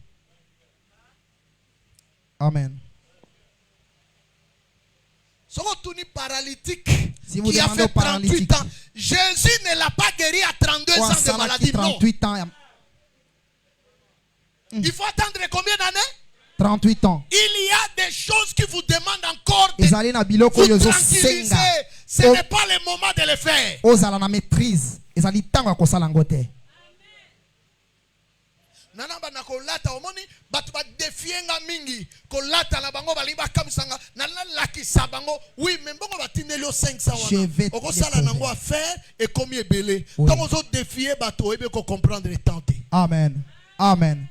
Amen. Paralytique si vous qui a fait 38 ans. Jésus ne l'a pas guéri à 32 ans de maladie. 38 ans. Il faut attendre combien d'années? 38 ans. Il y a des choses qui vous demandent encore de vous tranquilliser. Ce n'est pas le moment de le faire. Ozala maîtrise. Nanamba na kolata omoni batu ba defienga mingi kolata na bango balimba kamsanga na lakisa bango oui mais bongo batindeli 500 wana okosala nango affaire et comme ebele tant ozo défier bato ebe ko comprendre et tenter. Amen. Amen.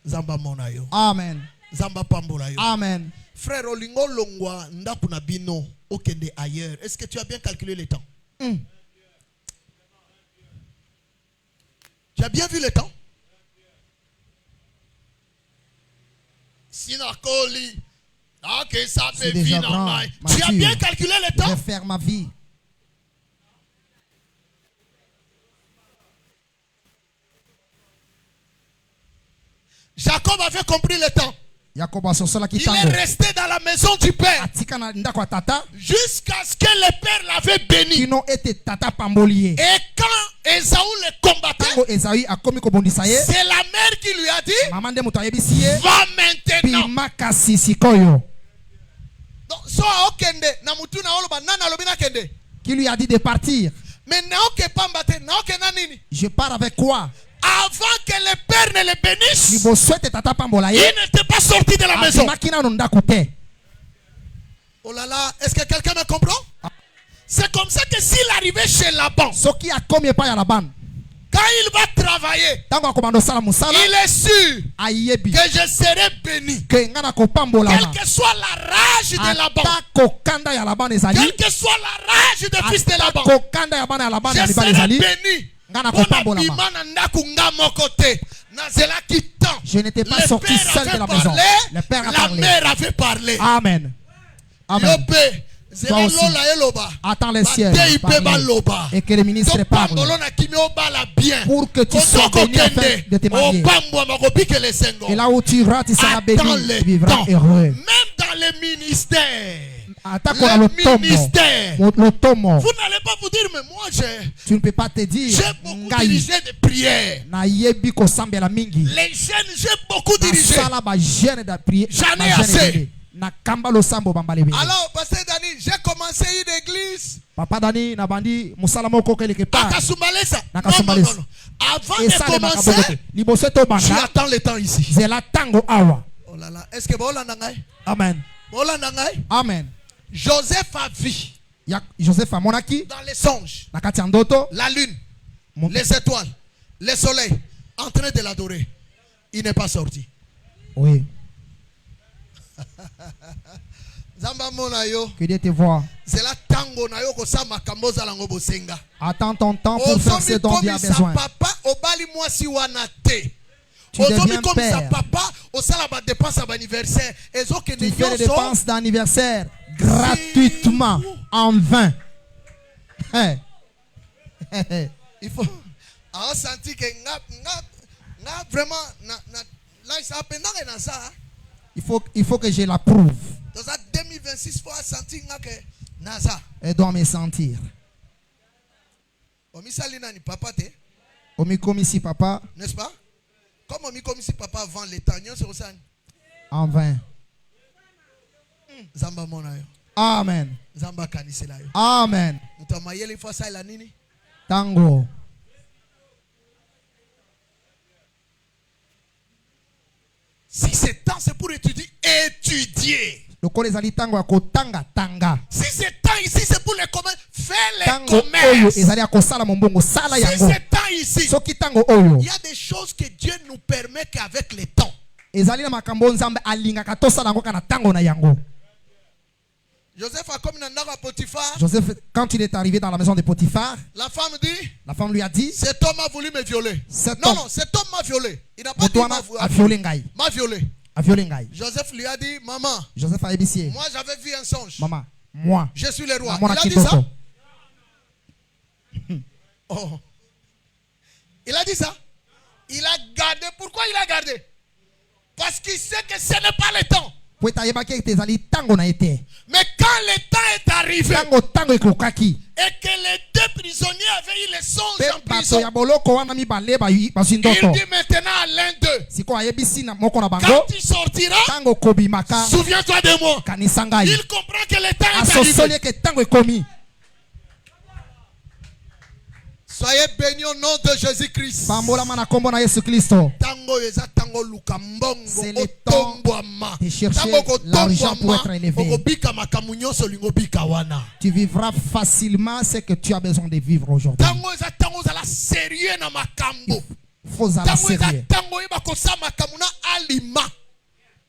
Zamba mona yo. Amen. Zamba pambola yo. Amen. Frère Olingo longwa ndaku na bino okende ailleurs. Est-ce que tu as bien calculé le temps? Tu as bien vu le temps? C'est déjà grand, tu as bien calculé le temps? Je vais faire ma vie. Jacob avait compris le temps. Il est resté dans la maison du père jusqu'à ce que le père l'avait béni. Et quand Esaü le combattait, c'est la mère qui lui a dit va maintenant. Donc, qui lui a dit de partir. Mais je pars avec quoi? Avant que le père ne le bénisse, il n'était pas sorti de la maison. Oh là là, est-ce que quelqu'un me comprend? C'est comme ça que s'il arrivait chez Laban, quand il va travailler, il est sûr que je serai béni. Quelle que soit la rage de Laban, quelle que soit la rage des fils de Laban, je serai béni. Je n'étais pas sorti seul de la maison. Le père a parlé. La mère avait parlé. Amen. Amen. Toi aussi, attends les cieux et que les ministres parlent pour que tu sois béni afin de te marier. Et là où tu iras, tu seras béni, tu vivras heureux. Même dans les ministères. Vous n'allez pas vous dire, mais moi tu ne peux pas te dire j'ai beaucoup dirigé de prières. Les jeunes, j'ai beaucoup dirigé. J'en ai assez. Alors, Pasteur Dani, j'ai commencé une église. Papa Dani, nabandi musalamoko quelque part. Non. Avant de commencer, tu attends le temps ici. Oh là là, est-ce que Amen. Amen. Joseph a vu Joseph a monaki dans les songes la lune, les étoiles, le soleil en train de l'adorer. Il n'est pas sorti. Oui. Que Dieu te voie. Attends ton temps pour faire ce dont tu as besoin. Tu deviens père. Tu fais les dépenses d'anniversaire gratuitement, en vain. Il faut sentir que vraiment il faut que je l'approuve. Dans 2026, Elle doit me sentir. Omikomisi papa. N'est-ce pas? Comme Omikomisi papa vend les tagnons sur ça. En vain. Zamba monayo. Amen. Zamba kaniselayo. Amen. Mutamayele fois ça la nini? Tango. Si c'est temps, c'est pour étudier. Si c'est temps ici, c'est pour les commerces. Fais les commerces. Si c'est temps ici, il y a des choses que Dieu nous permet qu'avec le temps. Joseph a comme un Potiphar. Joseph, quand il est arrivé dans la maison de Potiphar, la femme lui a dit, cet homme a voulu me violer. Cet homme m'a violé. Il n'a pas dit m'a violé. Joseph lui a dit, maman, Joseph a ébissé. Moi j'avais vu un songe. Maman, moi, je suis le roi. Il a dit ça. Oh. Il a dit ça. Il a gardé. Pourquoi il a gardé? Parce qu'il sait que ce n'est pas le temps. Mais quand le temps est arrivé et que les deux prisonniers avaient eu les songes en prison, il dit maintenant à l'un d'eux, quand tu sortiras, souviens-toi de moi. Il comprend que le temps est arrivé. Soyez bénis au nom de Jésus-Christ. C'est le temps de chercher l'argent pour être élevé. Tu vivras facilement ce que tu as besoin de vivre aujourd'hui. Il faut aller sérieux.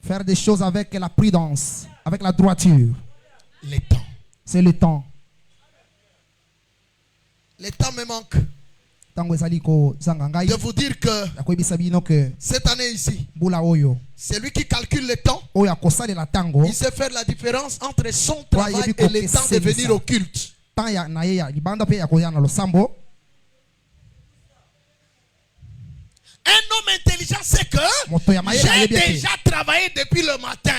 Faire des choses avec la prudence, avec la droiture. Le temps. C'est le temps. Le temps me manque de vous dire que cette année ici, c'est lui qui calcule le temps. Il sait faire la différence entre son travail et le temps de venir au culte. Un homme intelligent sait que j'ai déjà travaillé depuis le matin.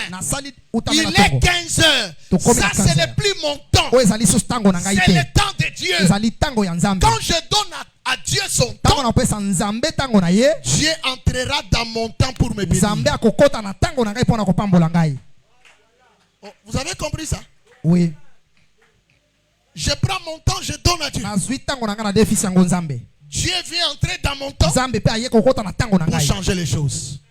Il est 15 heures. Ça, ce n'est plus mon temps. C'est le temps de Dieu. Quand je donne à Dieu son temps, Dieu entrera dans mon temps pour me bénir. Oh, vous avez compris ça? Oui. Je prends mon temps, je donne à Dieu. Dieu vient entrer dans mon temps pour changer les choses.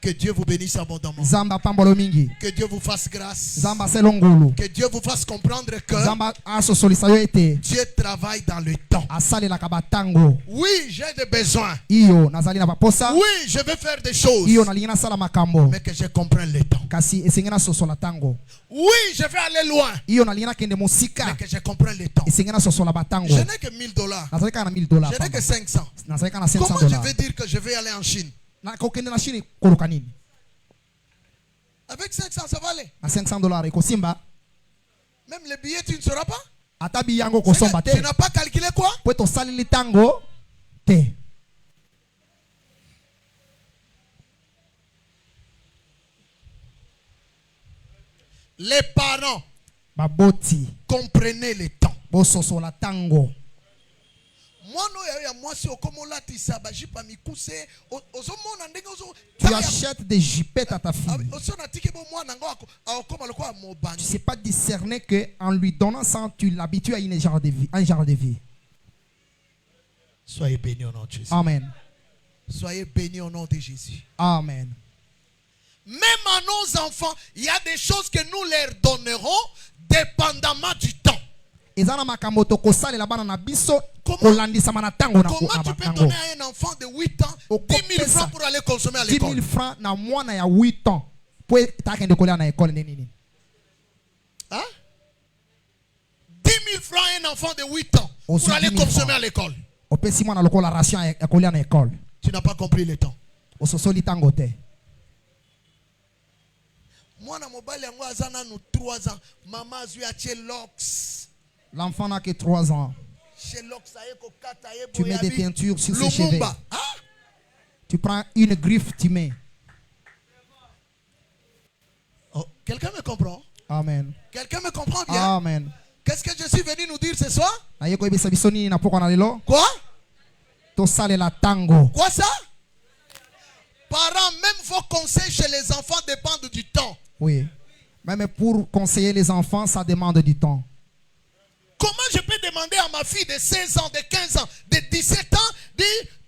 Que Dieu vous bénisse abondamment. Que Dieu vous fasse grâce. Que Dieu vous fasse comprendre que Dieu travaille dans le temps. Oui, j'ai des besoins. Oui, je veux faire des choses. Mais que je comprenne le temps. Oui, je vais aller loin. Mais que je comprenne le temps. Je n'ai que $1000. Je n'ai que 500. Comment je vais dire que je vais aller en Chine? Avec 500, ça va aller. $500, Même les billets, tu ne sauras pas. Tu n'as pas calculé quoi? Les parents comprenaient les temps. Tu achètes des jipettes à ta fille. Tu ne sais pas discerner qu'en lui donnant ça, tu l'habitues à un genre de vie. Soyez bénis au nom de Jésus. Amen. Soyez bénis au nom de Jésus. Amen. Même à nos enfants, il y a des choses que nous leur donnerons dépendamment du temps. Comment tu peux donner à un enfant de 8 ans 10 000 francs pour aller consommer à l'école? 10 000 francs na mwana ya 8 ans. Hein? 10 000 francs à un enfant de 8 ans pour aller consommer à l'école. Tu n'as pas compris le temps. Moi, na 3 ans. Maman a eu Lox. L'enfant n'a que 3 ans. Tu mets des teintures sur ses cheveux. Hein? Tu prends une griffe, tu mets. Oh, quelqu'un me comprend? Amen. Quelqu'un me comprend bien? Amen. Qu'est-ce que je suis venu nous dire ce soir? Quoi? Quoi ça? Parents, même vos conseils chez les enfants dépendent du temps. Oui. Même pour conseiller les enfants, ça demande du temps. Comment je peux demander à ma fille de 16 ans, de 15 ans, de 17 ans,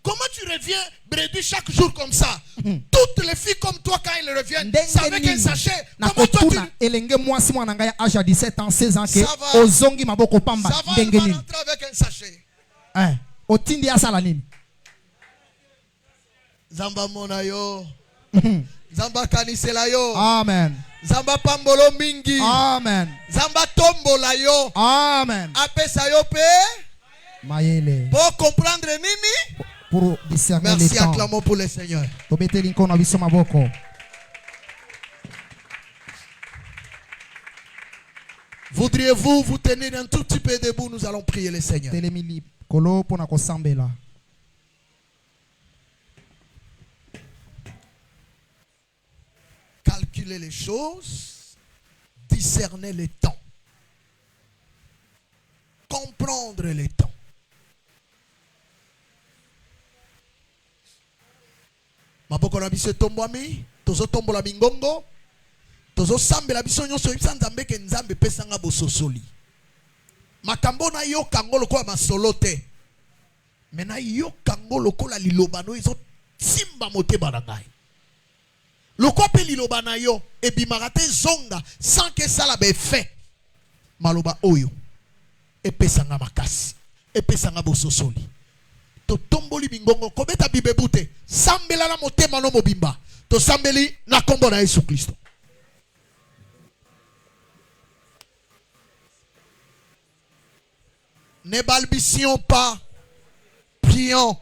comment tu reviens bredouille chaque jour comme ça? Toutes les filles comme toi, quand elles reviennent, c'est avec un sachet. Comment toi tu... âge à 17 ans, 16 ans, ça va rentrer avec un sachet. Zamba monayo. Zamba kanisela yo. Amen. Zamba pambolo mingi. Amen. Zamba tombola yo. Amen. Apesa yo pe. Mayele. Pour comprendre nini? Pour discerner les temps. Merci, acclamons pour le Seigneur. Voudriez-vous vous tenir un tout petit peu debout? Nous allons prier le Seigneur. Calculer les choses, discerner les temps, comprendre les temps. Maboko na biso tombwami, tozo tombola bingongo, tozo sambela biso nyonso yebisa nzambe ke nzambe pesanga bososoli. Makambo na yo kango lokola masolo te. Mena yo kango lokola lilobano ezo simba motema na ngai. Loko pe liloba na yo ebimaka te zonga sans que ça la be fait. Maloba oyo epesanga makasi, epesanga bososoli. To tomboli bingongo kobeta bibebute, sambela na motema no mobimba. To sambeli na kombo na Yesu Kristo. Ne balbutions pas, prions